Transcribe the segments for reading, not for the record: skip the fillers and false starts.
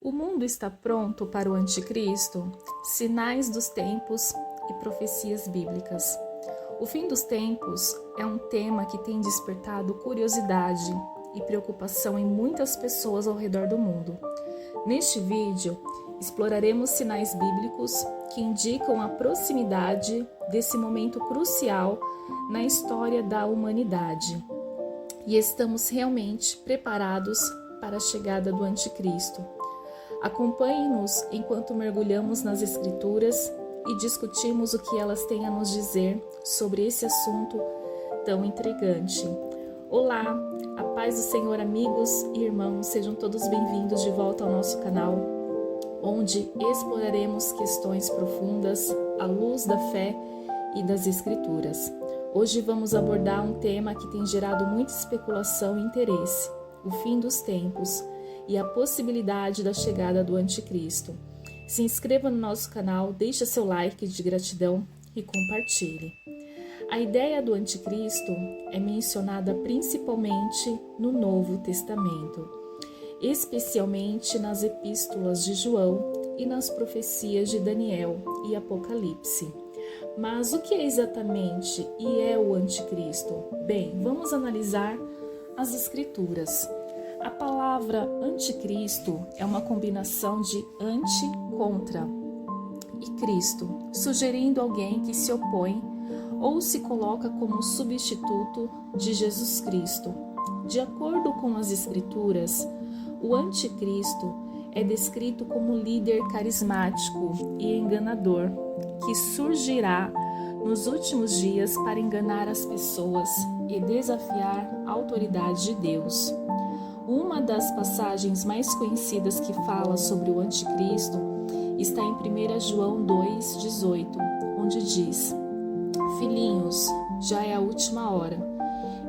O mundo está pronto para o anticristo? Sinais dos tempos e profecias bíblicas. O fim dos tempos é um tema que tem despertado curiosidade e preocupação em muitas pessoas ao redor do mundo. Neste vídeo, exploraremos sinais bíblicos que indicam a proximidade desse momento crucial na história da humanidade. E estamos realmente preparados para a chegada do anticristo. Acompanhe-nos enquanto mergulhamos nas Escrituras e discutimos o que elas têm a nos dizer sobre esse assunto tão intrigante. Olá, a paz do Senhor, amigos e irmãos, sejam todos bem-vindos de volta ao nosso canal, onde exploraremos questões profundas à luz da fé e das Escrituras. Hoje vamos abordar um tema que tem gerado muita especulação e interesse: o fim dos tempos e a possibilidade da chegada do anticristo. Se inscreva no nosso canal, deixe seu like de gratidão e compartilhe. A ideia do anticristo é mencionada principalmente no Novo Testamento, especialmente nas epístolas de João e nas profecias de Daniel e Apocalipse. Mas o que é exatamente e é o anticristo? Bem, vamos analisar as Escrituras. A palavra anticristo é uma combinação de anti, contra e Cristo, sugerindo alguém que se opõe ou se coloca como substituto de Jesus Cristo. De acordo com as Escrituras, o anticristo é descrito como líder carismático e enganador, que surgirá nos últimos dias para enganar as pessoas e desafiar a autoridade de Deus. Uma das passagens mais conhecidas que fala sobre o anticristo está em 1 João 2,18, onde diz: Filhinhos, já é a última hora,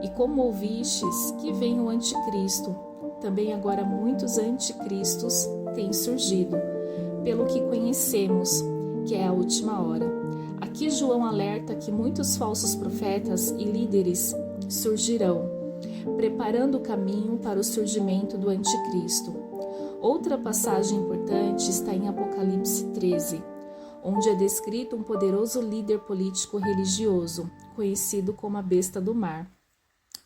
e como ouvistes que vem o anticristo, também agora muitos anticristos têm surgido, pelo que conhecemos que é a última hora. Aqui João alerta que muitos falsos profetas e líderes surgirão, preparando o caminho para o surgimento do anticristo. Outra passagem importante está em Apocalipse 13, onde é descrito um poderoso líder político religioso, conhecido como a besta do mar,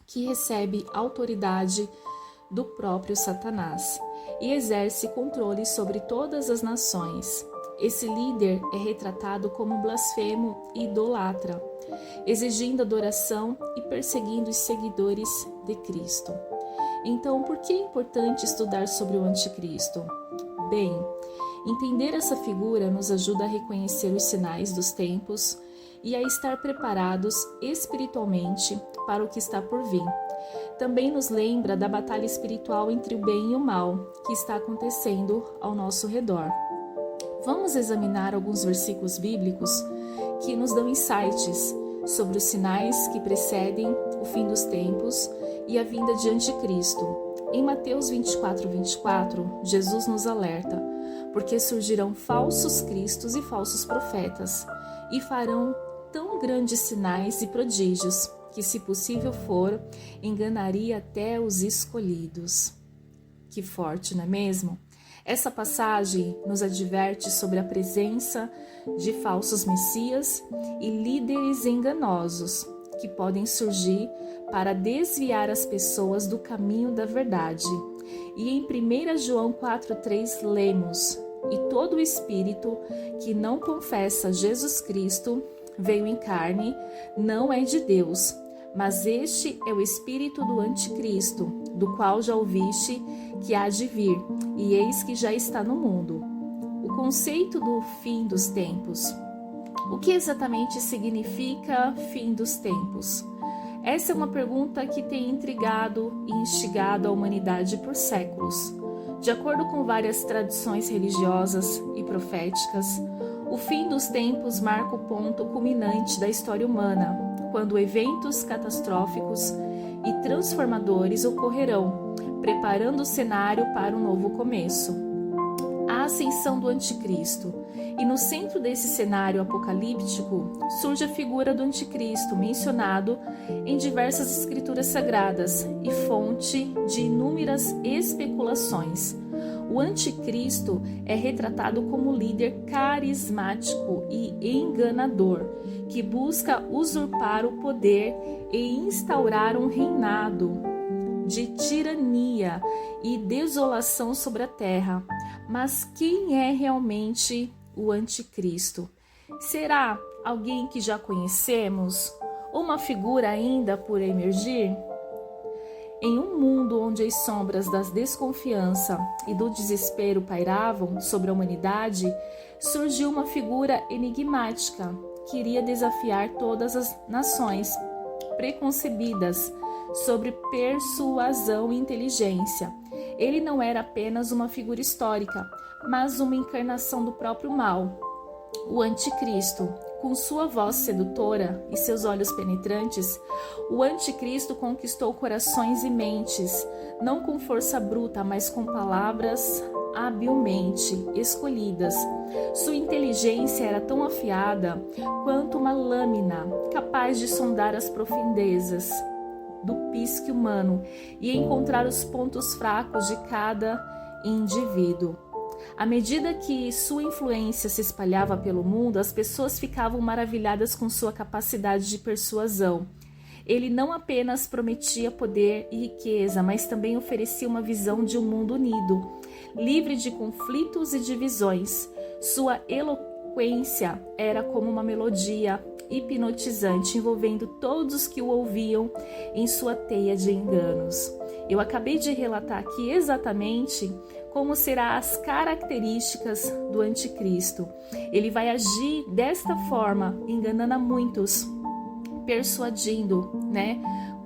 que recebe autoridade do próprio Satanás e exerce controle sobre todas as nações. Esse líder é retratado como blasfemo e idolatra, exigindo adoração e perseguindo os seguidores de Cristo. Então, por que é importante estudar sobre o anticristo? Bem, entender essa figura nos ajuda a reconhecer os sinais dos tempos e a estar preparados espiritualmente para o que está por vir. Também nos lembra da batalha espiritual entre o bem e o mal que está acontecendo ao nosso redor. Vamos examinar alguns versículos bíblicos que nos dão insights sobre os sinais que precedem o fim dos tempos e a vinda de anticristo. Em Mateus 24:24, Jesus nos alerta: porque surgirão falsos cristos e falsos profetas, e farão tão grandes sinais e prodígios, que, se possível for, enganaria até os escolhidos. Que forte, não é mesmo? Essa passagem nos adverte sobre a presença de falsos messias e líderes enganosos que podem surgir para desviar as pessoas do caminho da verdade. E em 1 João 4,3 lemos: E todo espírito que não confessa Jesus Cristo veio em carne não é de Deus, mas este é o espírito do anticristo, do qual já ouviste que há de vir, e eis que já está no mundo. O conceito do fim dos tempos. O que exatamente significa fim dos tempos? Essa é uma pergunta que tem intrigado e instigado a humanidade por séculos. De acordo com várias tradições religiosas e proféticas, o fim dos tempos marca o ponto culminante da história humana, quando eventos catastróficos e transformadores ocorrerão, preparando o cenário para um novo começo. A ascensão do anticristo. E no centro desse cenário apocalíptico surge a figura do anticristo, mencionado em diversas escrituras sagradas e fonte de inúmeras especulações. O anticristo é retratado como líder carismático e enganador, que busca usurpar o poder e instaurar um reinado de tirania e desolação sobre a terra. Mas quem é realmente o anticristo? Será alguém que já conhecemos? Ou uma figura ainda por emergir? Em um mundo onde as sombras da desconfiança e do desespero pairavam sobre a humanidade, surgiu uma figura enigmática que iria desafiar todas as nações preconcebidas sobre persuasão e inteligência. Ele não era apenas uma figura histórica, mas uma encarnação do próprio mal. O anticristo, com sua voz sedutora e seus olhos penetrantes, o anticristo conquistou corações e mentes, não com força bruta, mas com palavras habilmente escolhidas. Sua inteligência era tão afiada quanto uma lâmina, capaz de sondar as profundezas do psique humano e encontrar os pontos fracos de cada indivíduo. À medida que sua influência se espalhava pelo mundo, as pessoas ficavam maravilhadas com sua capacidade de persuasão. Ele não apenas prometia poder e riqueza, mas também oferecia uma visão de um mundo unido, livre de conflitos e divisões. Sua eloquência era como uma melodia hipnotizante, envolvendo todos os que o ouviam em sua teia de enganos. Eu acabei de relatar aqui exatamente como serão as características do anticristo. Ele vai agir desta forma, enganando a muitos, persuadindo,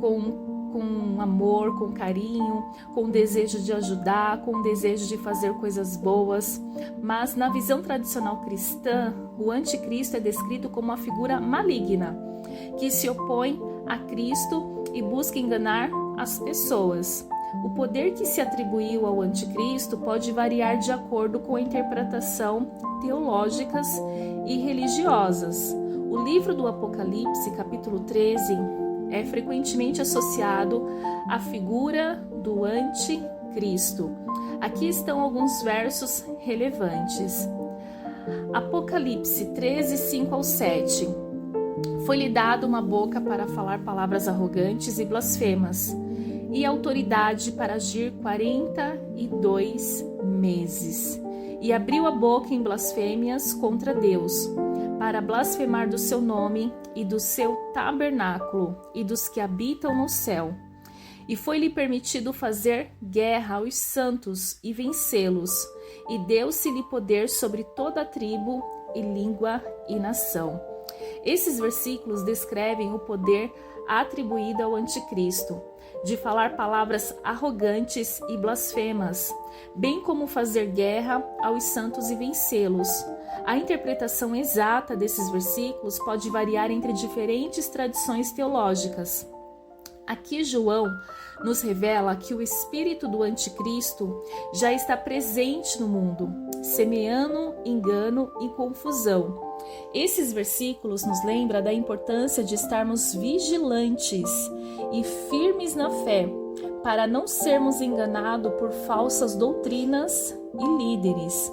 com amor, com carinho, com desejo de ajudar, com desejo de fazer coisas boas. Mas na visão tradicional cristã, o anticristo é descrito como uma figura maligna, que se opõe a Cristo e busca enganar as pessoas. O poder que se atribuiu ao anticristo pode variar de acordo com a interpretação teológicas e religiosas. O livro do Apocalipse, capítulo 13, é frequentemente associado à figura do anticristo. Aqui estão alguns versos relevantes. Apocalipse 13, 5 ao 7. Foi-lhe dado uma boca para falar palavras arrogantes e blasfemas, e autoridade para agir 42 meses. E abriu a boca em blasfêmias contra Deus, para blasfemar do seu nome e do seu tabernáculo e dos que habitam no céu. E foi-lhe permitido fazer guerra aos santos e vencê-los, e deu-se-lhe poder sobre toda a tribo e língua e nação. Esses versículos descrevem o poder atribuído ao anticristo, de falar palavras arrogantes e blasfemas, bem como fazer guerra aos santos e vencê-los. A interpretação exata desses versículos pode variar entre diferentes tradições teológicas. Aqui João nos revela que o espírito do anticristo já está presente no mundo, semeando engano e confusão. Esses versículos nos lembram da importância de estarmos vigilantes e firmes na fé, para não sermos enganados por falsas doutrinas e líderes.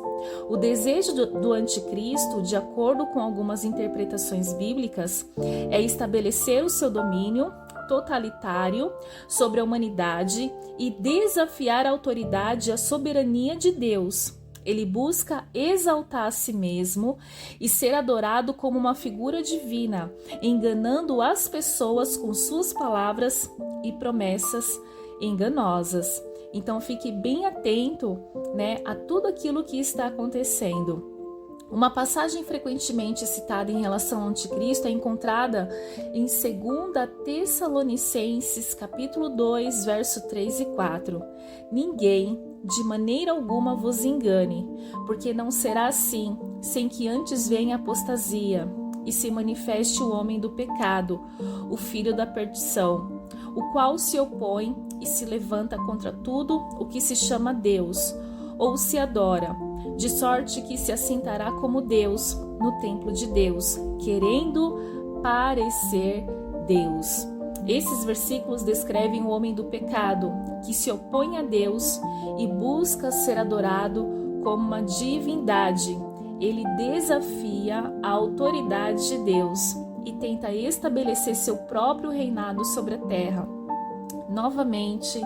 O desejo do anticristo, de acordo com algumas interpretações bíblicas, é estabelecer o seu domínio totalitário sobre a humanidade e desafiar a autoridade e a soberania de Deus. Ele busca exaltar a si mesmo e ser adorado como uma figura divina, enganando as pessoas com suas palavras e promessas enganosas. Então fique bem atento, a tudo aquilo que está acontecendo. Uma passagem frequentemente citada em relação ao anticristo é encontrada em 2 Tessalonicenses, capítulo 2, verso 3 e 4. Ninguém, de maneira alguma, vos engane, porque não será assim, sem que antes venha a apostasia e se manifeste o homem do pecado, o filho da perdição, o qual se opõe e se levanta contra tudo o que se chama Deus, ou se adora, de sorte que se assentará como Deus no templo de Deus, querendo parecer Deus. Esses versículos descrevem o homem do pecado, que se opõe a Deus e busca ser adorado como uma divindade. Ele desafia a autoridade de Deus e tenta estabelecer seu próprio reinado sobre a terra. Novamente,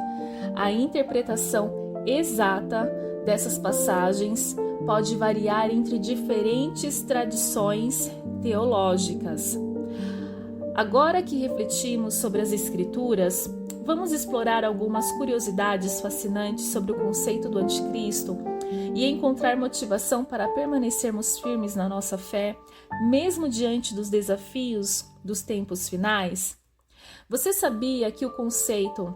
a interpretação exata dessas passagens pode variar entre diferentes tradições teológicas. Agora que refletimos sobre as Escrituras, vamos explorar algumas curiosidades fascinantes sobre o conceito do anticristo e encontrar motivação para permanecermos firmes na nossa fé, mesmo diante dos desafios dos tempos finais? Você sabia que o conceito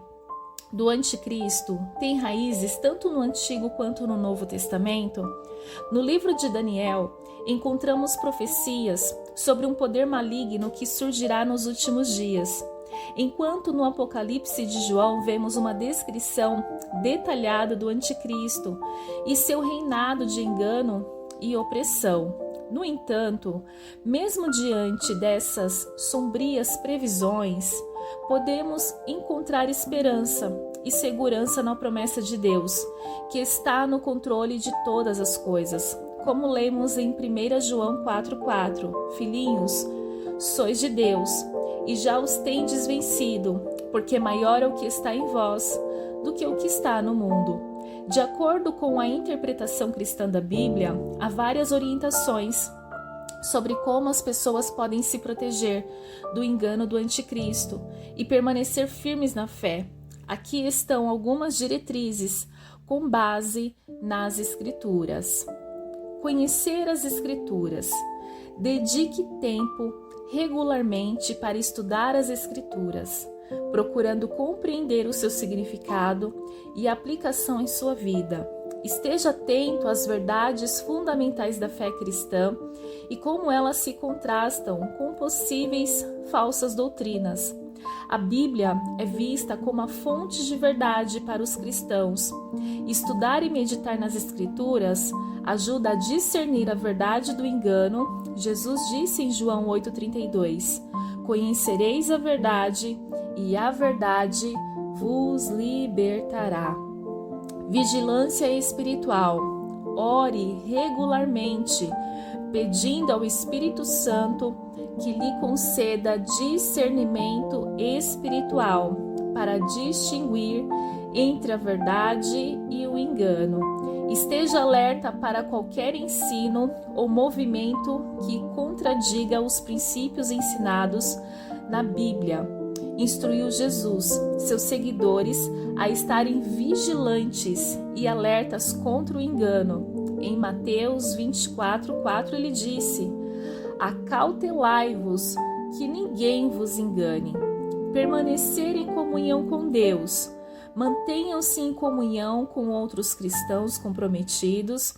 do anticristo tem raízes tanto no Antigo quanto no Novo Testamento? No livro de Daniel, encontramos profecias sobre um poder maligno que surgirá nos últimos dias, enquanto no Apocalipse de João vemos uma descrição detalhada do anticristo e seu reinado de engano e opressão. No entanto, mesmo diante dessas sombrias previsões, podemos encontrar esperança e segurança na promessa de Deus, que está no controle de todas as coisas. Como lemos em 1 João 4,4: Filhinhos, sois de Deus, e já os tendes vencido, porque maior é o que está em vós do que o que está no mundo. De acordo com a interpretação cristã da Bíblia, há várias orientações sobre como as pessoas podem se proteger do engano do anticristo e permanecer firmes na fé. Aqui estão algumas diretrizes com base nas Escrituras. Conhecer as Escrituras. Dedique tempo regularmente para estudar as Escrituras, procurando compreender o seu significado e aplicação em sua vida. Esteja atento às verdades fundamentais da fé cristã e como elas se contrastam com possíveis falsas doutrinas. A Bíblia é vista como a fonte de verdade para os cristãos. Estudar e meditar nas Escrituras ajuda a discernir a verdade do engano. Jesus disse em João 8,32: Conhecereis a verdade, e a verdade vos libertará. Vigilância espiritual. Ore regularmente, pedindo ao Espírito Santo que lhe conceda discernimento espiritual para distinguir entre a verdade e o engano. Esteja alerta para qualquer ensino ou movimento que contradiga os princípios ensinados na Bíblia. Instruiu Jesus, seus seguidores, a estarem vigilantes e alertas contra o engano. Em Mateus 24:4 ele disse: Acautelai-vos, que ninguém vos engane. Permanecer em comunhão com Deus. Mantenham-se em comunhão com outros cristãos comprometidos,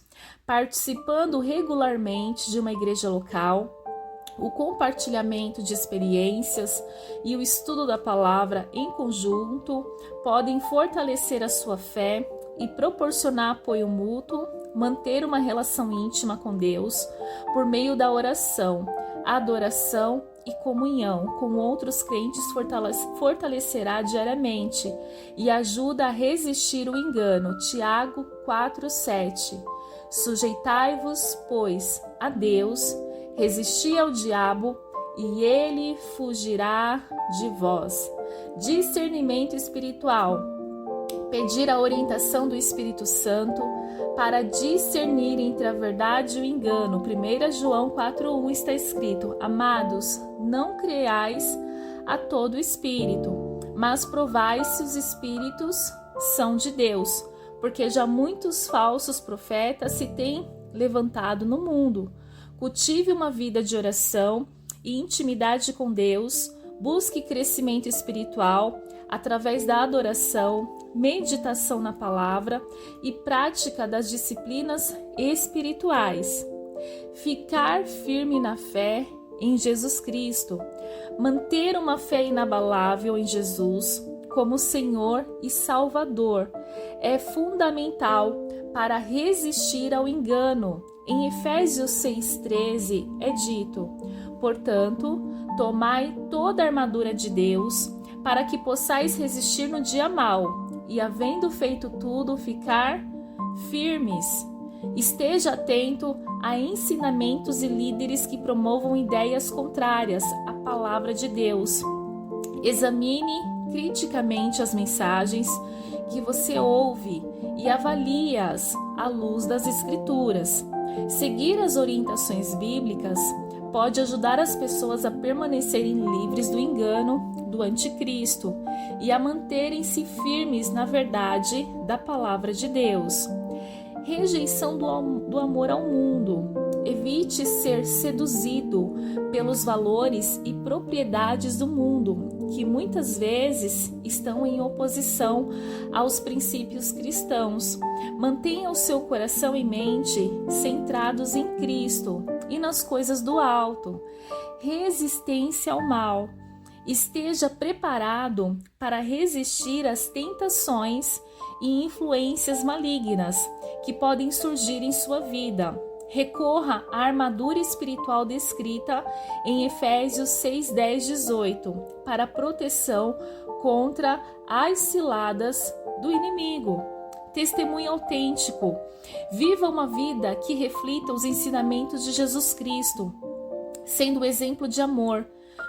participando regularmente de uma igreja local. O compartilhamento de experiências e o estudo da palavra em conjunto podem fortalecer a sua fé e proporcionar apoio mútuo, manter uma relação íntima com Deus por meio da oração, adoração e comunhão com outros crentes fortalecerá diariamente e ajuda a resistir o engano. Tiago 4:7. Sujeitai-vos, pois, a Deus, resisti ao diabo e ele fugirá de vós. Discernimento espiritual. Pedir a orientação do Espírito Santo para discernir entre a verdade e o engano. 1 João 4:1 está escrito: Amados, não creais a todo espírito, mas provai se os espíritos são de Deus, porque já muitos falsos profetas se têm levantado no mundo. Cultive uma vida de oração e intimidade com Deus. Busque crescimento espiritual através da adoração, meditação na palavra e prática das disciplinas espirituais. Ficar firme na fé em Jesus Cristo. Manter uma fé inabalável em Jesus como Senhor e Salvador é fundamental para resistir ao engano. Em Efésios 6,13 é dito: Portanto, tomai toda a armadura de Deus, para que possais resistir no dia mau, e, havendo feito tudo, ficar firmes. Esteja atento a ensinamentos e líderes que promovam ideias contrárias à palavra de Deus. Examine criticamente as mensagens que você ouve e avalie-as à luz das Escrituras. Seguir as orientações bíblicas pode ajudar as pessoas a permanecerem livres do engano do anticristo e a manterem-se firmes na verdade da palavra de Deus. Rejeição do amor ao mundo. Evite ser seduzido pelos valores e propriedades do mundo, que muitas vezes estão em oposição aos princípios cristãos. Mantenha o seu coração e mente centrados em Cristo e nas coisas do alto. Resistência ao mal. Esteja preparado para resistir às tentações e influências malignas que podem surgir em sua vida. Recorra à armadura espiritual descrita em Efésios 6, 10, 18 para proteção contra as ciladas do inimigo. Testemunho autêntico. Viva uma vida que reflita os ensinamentos de Jesus Cristo, sendo exemplo de amor,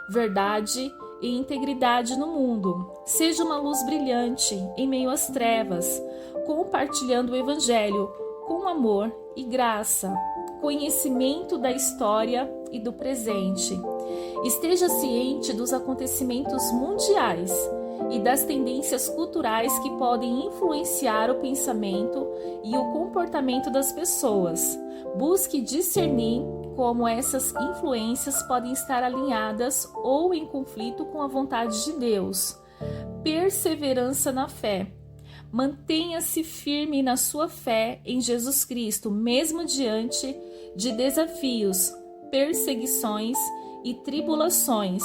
verdade e integridade no mundo. Seja uma luz brilhante em meio às trevas, compartilhando o Evangelho com amor e graça, conhecimento da história e do presente. Esteja ciente dos acontecimentos mundiais e das tendências culturais que podem influenciar o pensamento e o comportamento das pessoas. Busque discernir como essas influências podem estar alinhadas ou em conflito com a vontade de Deus. Perseverança na fé. Mantenha-se firme na sua fé em Jesus Cristo, mesmo diante de desafios, perseguições e tribulações.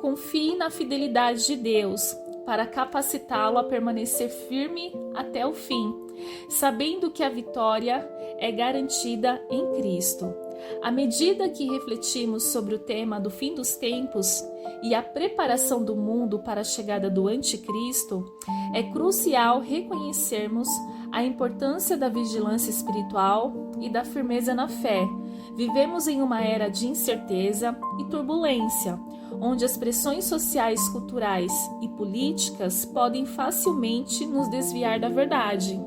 Confie na fidelidade de Deus para capacitá-lo a permanecer firme até o fim, sabendo que a vitória é garantida em Cristo. À medida que refletimos sobre o tema do fim dos tempos e a preparação do mundo para a chegada do anticristo, é crucial reconhecermos a importância da vigilância espiritual e da firmeza na fé. Vivemos em uma era de incerteza e turbulência, onde as pressões sociais, culturais e políticas podem facilmente nos desviar da verdade.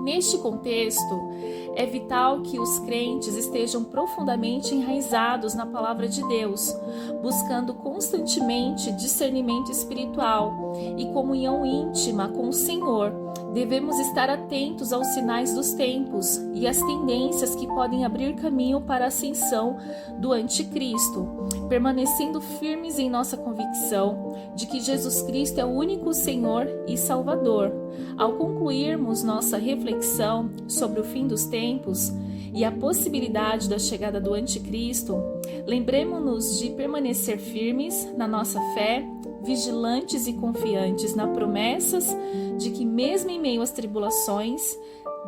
Neste contexto, é vital que os crentes estejam profundamente enraizados na palavra de Deus, buscando constantemente discernimento espiritual e comunhão íntima com o Senhor. Devemos estar atentos aos sinais dos tempos e às tendências que podem abrir caminho para a ascensão do anticristo, permanecendo firmes em nossa convicção de que Jesus Cristo é o único Senhor e Salvador. Ao concluirmos nossa reflexão sobre o fim dos tempos e a possibilidade da chegada do anticristo, lembremos-nos de permanecer firmes na nossa fé, vigilantes e confiantes nas promessas de que mesmo em meio às tribulações,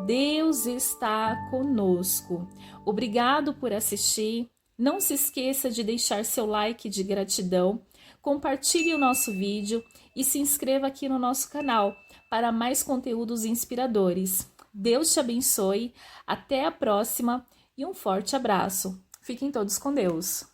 Deus está conosco. Obrigado por assistir. Não se esqueça de deixar seu like de gratidão, compartilhe o nosso vídeo e se inscreva aqui no nosso canal para mais conteúdos inspiradores. Deus te abençoe, até a próxima e um forte abraço. Fiquem todos com Deus.